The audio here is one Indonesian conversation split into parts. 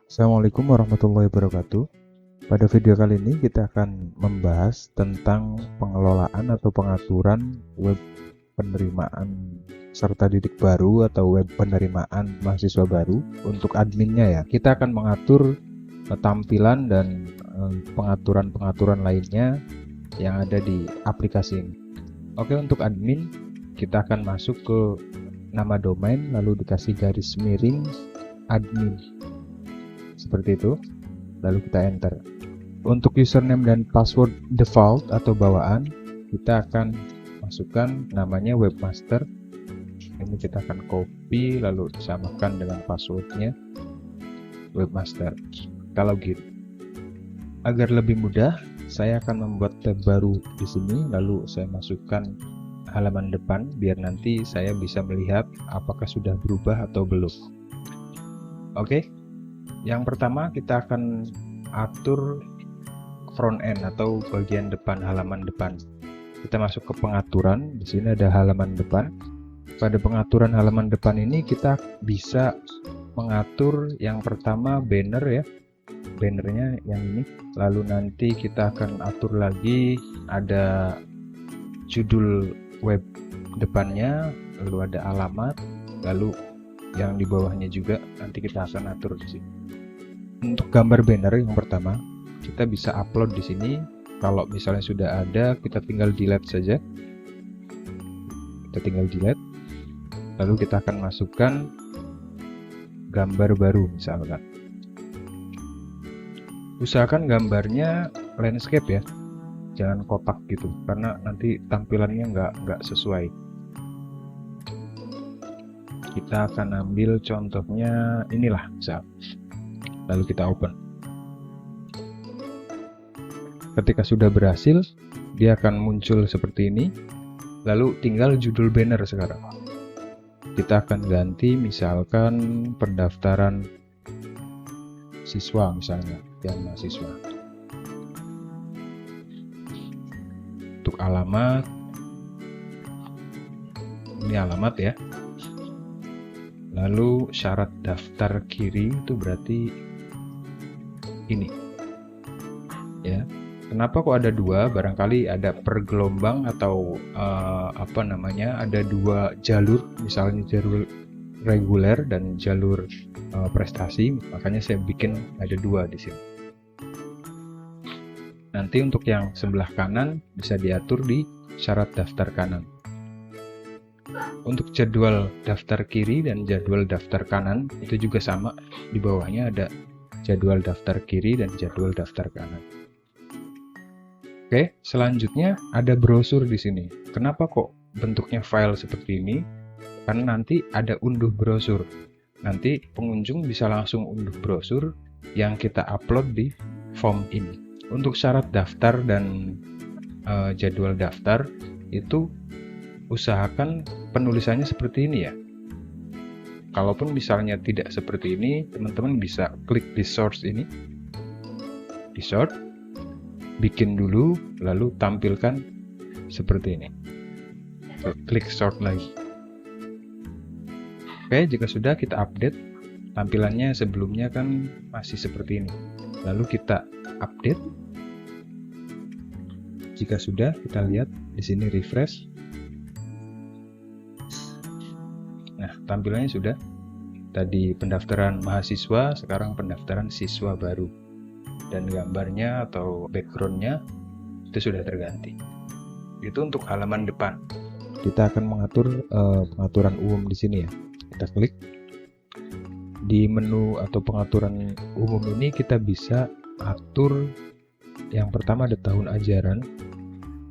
Assalamualaikum warahmatullahi wabarakatuh. Pada video kali ini kita akan membahas tentang pengelolaan atau pengaturan web penerimaan serta didik baru atau web penerimaan mahasiswa baru untuk adminnya ya. Kita akan mengatur tampilan dan pengaturan-pengaturan lainnya yang ada di aplikasi ini. Oke, untuk admin kita akan masuk ke nama domain lalu dikasih garis miring admin. Seperti itu, lalu kita enter. Untuk username dan password default atau bawaan, kita akan masukkan namanya webmaster. Ini kita akan copy lalu disamakan dengan passwordnya webmaster. Kita login. Agar lebih mudah, saya akan membuat tab baru di sini, lalu saya masukkan halaman depan biar nanti saya bisa melihat apakah sudah berubah atau belum. Oke. Yang pertama kita akan atur front end atau bagian depan, halaman depan. Kita masuk ke pengaturan, di sini ada halaman depan. Pada pengaturan halaman depan ini kita bisa mengatur yang pertama banner ya. Bannernya yang ini. Lalu nanti kita akan atur lagi ada judul web depannya, lalu ada alamat, lalu yang di bawahnya juga nanti kita akan atur di sini. Untuk gambar banner yang pertama, kita bisa upload di sini. Kalau misalnya sudah ada, kita tinggal delete saja. Kita tinggal delete. Lalu kita akan masukkan gambar baru misalkan. Usahakan gambarnya landscape ya, jangan kotak gitu, karena nanti tampilannya nggak sesuai. Kita akan ambil contohnya inilah misal. Lalu kita open. Ketika sudah berhasil, dia akan muncul seperti ini. Lalu tinggal judul banner sekarang. Kita akan ganti misalkan pendaftaran siswa misalnya, yang mahasiswa. Untuk alamat, ini alamat ya. Lalu syarat daftar kiri itu berarti ini ya. Kenapa kok ada dua? Barangkali ada per gelombang atau ada dua jalur, misalnya jalur reguler dan jalur prestasi, makanya saya bikin ada dua di sini. Nanti untuk yang sebelah kanan bisa diatur di syarat daftar kanan. Untuk jadwal daftar kiri dan jadwal daftar kanan itu juga sama, di bawahnya ada jadwal daftar kiri dan jadwal daftar kanan. Oke, selanjutnya ada brosur di sini. Kenapa kok bentuknya file seperti ini? Karena nanti ada unduh brosur. Nanti pengunjung bisa langsung unduh brosur yang kita upload di form ini. Untuk syarat daftar dan jadwal daftar itu usahakan penulisannya seperti ini ya. Kalaupun misalnya tidak seperti ini, teman-teman bisa klik di source ini, di sort, bikin dulu, lalu tampilkan seperti ini. Klik sort lagi. Oke, jika sudah kita update, tampilannya sebelumnya kan masih seperti ini. Lalu kita update. Jika sudah, kita lihat di sini refresh. Nah, tampilannya sudah. Tadi pendaftaran mahasiswa, sekarang pendaftaran siswa baru. Dan gambarnya atau backgroundnya itu sudah terganti. Itu untuk halaman depan. Kita akan mengatur pengaturan umum di sini ya. Kita klik. Di menu atau pengaturan umum ini kita bisa atur yang pertama ada tahun ajaran.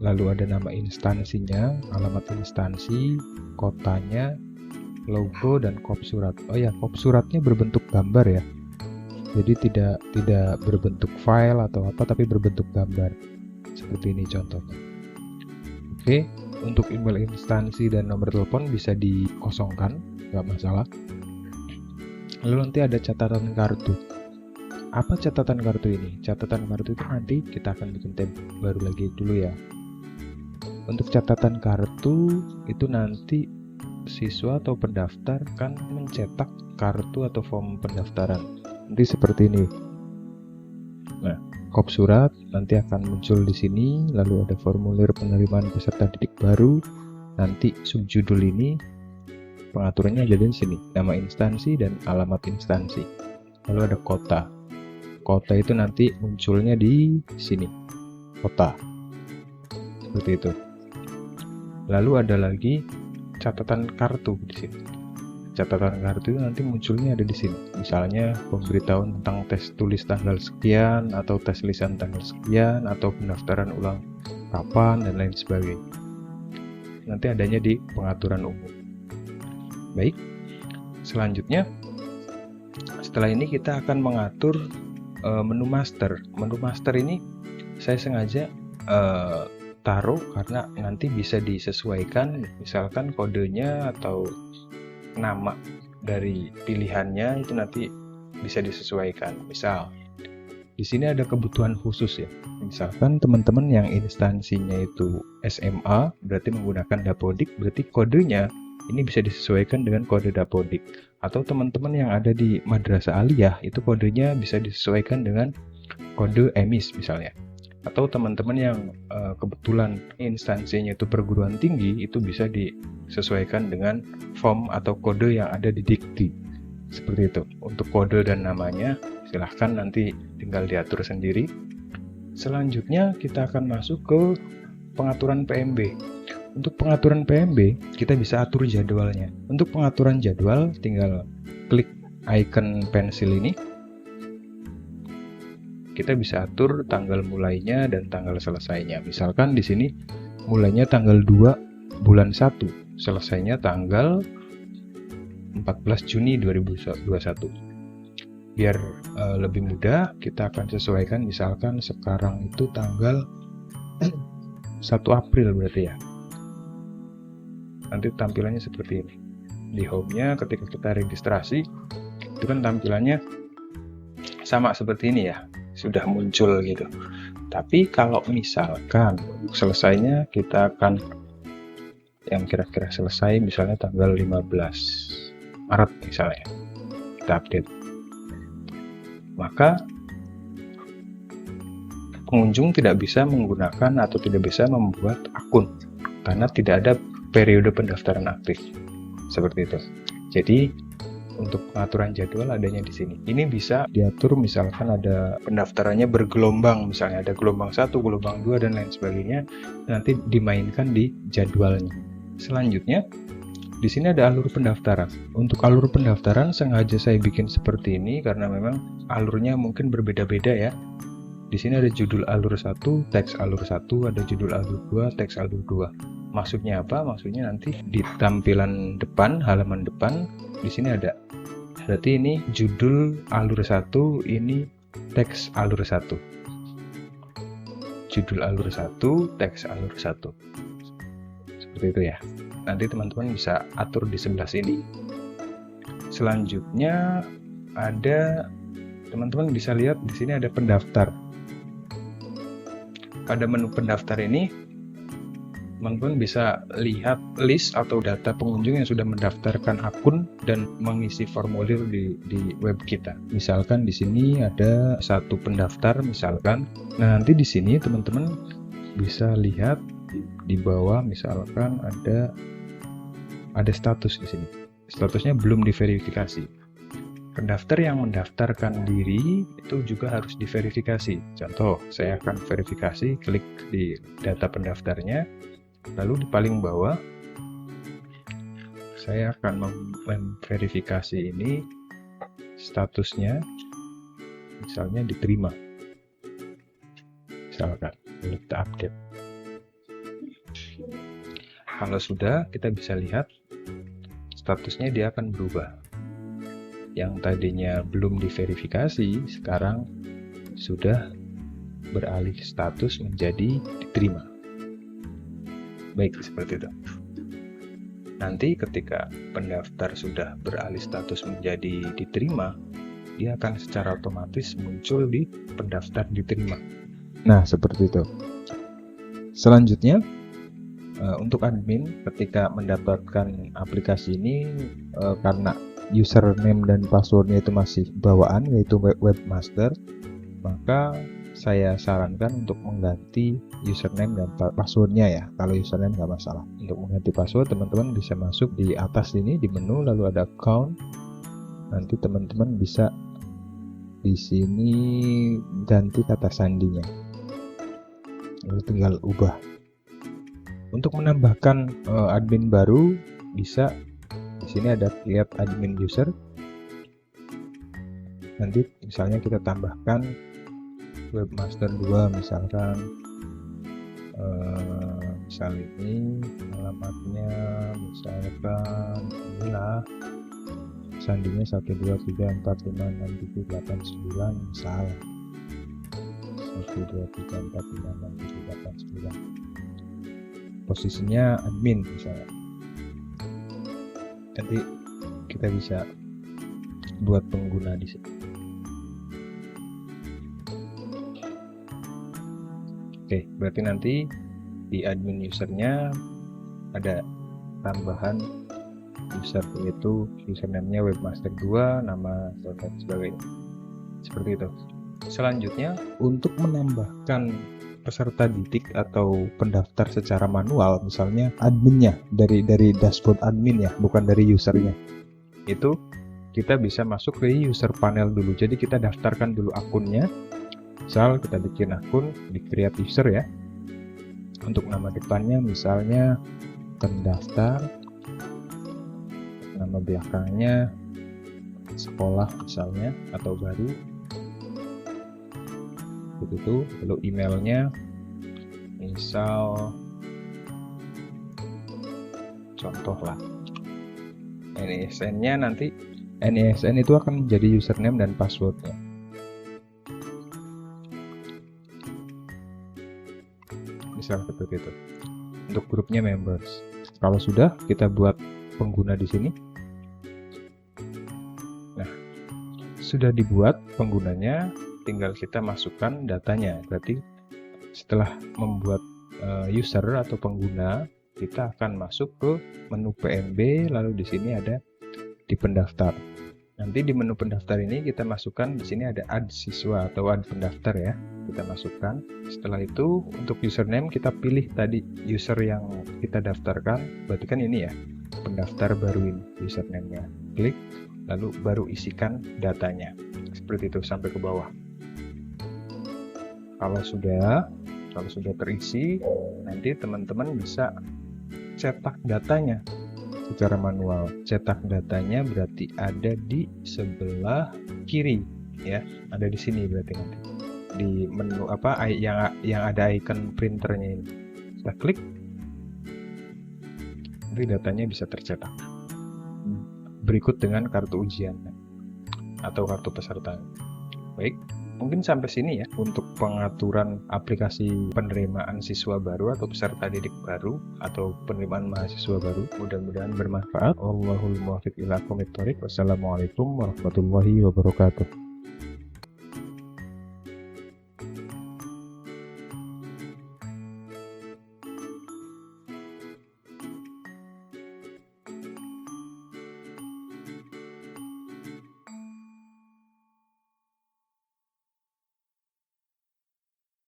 Lalu ada nama instansinya, alamat instansi, kotanya, logo dan kop surat. Oh ya, kop suratnya berbentuk gambar ya. Jadi tidak berbentuk file atau apa, tapi berbentuk gambar. Seperti ini contohnya. Oke, untuk email instansi dan nomor telepon bisa dikosongkan, nggak masalah. Lalu nanti ada catatan kartu. Apa catatan kartu ini? Catatan kartu itu nanti kita akan bikin tab baru lagi dulu ya. Untuk catatan kartu itu nanti siswa atau pendaftar kan mencetak kartu atau form pendaftaran. nanti seperti ini. Nah, kop surat nanti akan muncul di sini, lalu ada formulir penerimaan peserta didik baru. Nanti subjudul ini pengaturannya ada di sini, nama instansi dan alamat instansi. Lalu ada kota. Kota itu nanti munculnya di sini, kota. Seperti itu. Lalu ada lagi catatan kartu di sini. Catatan kartu itu nanti munculnya ada di sini. Misalnya pemberitahuan tentang tes tulis tanggal sekian, atau tes lisan tanggal sekian, atau pendaftaran ulang kapan, dan lain sebagainya. Nanti adanya di pengaturan umum. Baik, selanjutnya setelah ini kita akan mengatur menu master. Menu master ini saya sengaja taruh karena nanti bisa disesuaikan, misalkan kodenya atau nama dari pilihannya itu nanti bisa disesuaikan. Misal di sini ada kebutuhan khusus ya. Misalkan teman-teman yang instansinya itu SMA berarti menggunakan Dapodik, berarti kodenya ini bisa disesuaikan dengan kode Dapodik. Atau teman-teman yang ada di Madrasah Aliyah itu kodenya bisa disesuaikan dengan kode EMIS misalnya. Atau teman-teman yang kebetulan instansinya itu perguruan tinggi itu bisa disesuaikan dengan form atau kode yang ada di Dikti. Seperti itu. Untuk kode dan namanya silahkan nanti tinggal diatur sendiri. Selanjutnya kita akan masuk ke pengaturan PMB. Untuk pengaturan PMB kita bisa atur jadwalnya. Untuk pengaturan jadwal tinggal klik icon pensil ini. Kita bisa atur tanggal mulainya dan tanggal selesainya. Misalkan di sini mulainya tanggal 2 bulan 1, selesainya tanggal 14 Juni 2021. Biar lebih mudah, kita akan sesuaikan, misalkan sekarang itu tanggal 1 April berarti ya. Nanti tampilannya seperti ini. Di home-nya ketika kita registrasi, itu kan tampilannya sama seperti ini ya, sudah muncul gitu. Tapi kalau misalkan selesainya kita akan yang kira-kira selesai misalnya tanggal 15 Maret misalnya, kita update, maka pengunjung tidak bisa menggunakan atau tidak bisa membuat akun karena tidak ada periode pendaftaran aktif seperti itu. Jadi untuk pengaturan jadwal adanya di sini. Ini bisa diatur misalkan ada pendaftarannya bergelombang, misalnya ada gelombang 1, gelombang 2 dan lain sebagainya, nanti dimainkan di jadwalnya. Selanjutnya di sini ada alur pendaftaran. Untuk alur pendaftaran sengaja saya bikin seperti ini karena memang alurnya mungkin berbeda-beda ya. Di sini ada judul alur 1, teks alur 1, ada judul alur 2, teks alur 2. Maksudnya apa? Maksudnya nanti di tampilan depan, halaman depan, di sini ada. Berarti ini judul alur 1, ini teks alur 1. Judul alur 1, teks alur 1. Seperti itu ya. Nanti teman-teman bisa atur di sebelah sini. Selanjutnya ada, teman-teman bisa lihat di sini ada pendaftar. Pada menu pendaftar ini teman-teman bisa lihat list atau data pengunjung yang sudah mendaftarkan akun dan mengisi formulir di web kita. Misalkan di sini ada satu pendaftar misalkan. Nah, nanti di sini teman-teman bisa lihat di bawah misalkan ada status di sini. Statusnya belum diverifikasi. Pendaftar yang mendaftarkan diri itu juga harus diverifikasi. Contoh, saya akan verifikasi, klik di data pendaftarnya, lalu di paling bawah saya akan memverifikasi ini statusnya, misalnya diterima. Misalkan, lalu kita update. Kalau sudah, kita bisa lihat statusnya dia akan berubah. Yang tadinya belum diverifikasi, sekarang sudah beralih status menjadi diterima. Baik, seperti itu. Nanti ketika pendaftar sudah beralih status menjadi diterima, dia akan secara otomatis muncul di pendaftar diterima. Nah, seperti itu. Selanjutnya, untuk admin ketika mendapatkan aplikasi ini, karena username dan passwordnya itu masih bawaan, yaitu webmaster, maka saya sarankan untuk mengganti username dan passwordnya ya. Kalau username nggak masalah. Untuk mengganti password, teman-teman bisa masuk di atas ini di menu, lalu ada account. Nanti teman-teman bisa di sini ganti kata sandinya, lalu tinggal ubah. Untuk menambahkan admin baru bisa di sini ada create admin user. Nanti misalnya kita tambahkan webmaster 2 misalkan, misal ini alamatnya misalkan inilah, sandinya 123456789 misal 123456789, posisinya admin misalnya. Nanti kita bisa buat pengguna di sini. Oke, berarti nanti di admin usernya ada tambahan user, yaitu username-nya webmaster 2, nama dan lain sebagainya. Seperti itu. Selanjutnya, untuk menambahkan peserta didik atau pendaftar secara manual, misalnya adminnya dari dashboard admin ya, bukan dari usernya, itu kita bisa masuk ke user panel dulu. Jadi kita daftarkan dulu akunnya. Misal kita bikin akun di create user ya. Untuk nama depannya misalnya pendaftar, nama belakangnya sekolah misalnya atau baru, begitu. Lalu emailnya misal contoh lah NISN-nya, nanti NISN itu akan menjadi username dan passwordnya. Misal seperti itu. Untuk grupnya members. Kalau sudah, kita buat pengguna di sini. Nah, sudah dibuat penggunanya, tinggal kita masukkan datanya. Berarti setelah membuat user atau pengguna, kita akan masuk ke menu PNB, lalu di sini ada di pendaftar. Nanti di menu pendaftar ini kita masukkan, di sini ada add siswa atau add pendaftar ya. Kita masukkan. Setelah itu untuk username kita pilih tadi user yang kita daftarkan. Berarti kan ini ya, pendaftar baru ini username-nya. Klik, lalu baru isikan datanya. Seperti itu sampai ke bawah. Kalau sudah terisi, nanti teman-teman bisa cetak datanya secara manual. Cetak datanya berarti ada di sebelah kiri ya, ada di sini berarti nanti di menu apa yang ada icon printernya ini. Kita klik, nanti datanya bisa tercetak berikut dengan kartu ujian atau kartu peserta. Baik, mungkin sampai sini ya untuk pengaturan aplikasi penerimaan siswa baru atau peserta didik baru atau penerimaan mahasiswa baru. Mudah-mudahan bermanfaat. Wallahul muwaffiq ila aqwamit thoriq. Wassalamualaikum warahmatullahi wabarakatuh.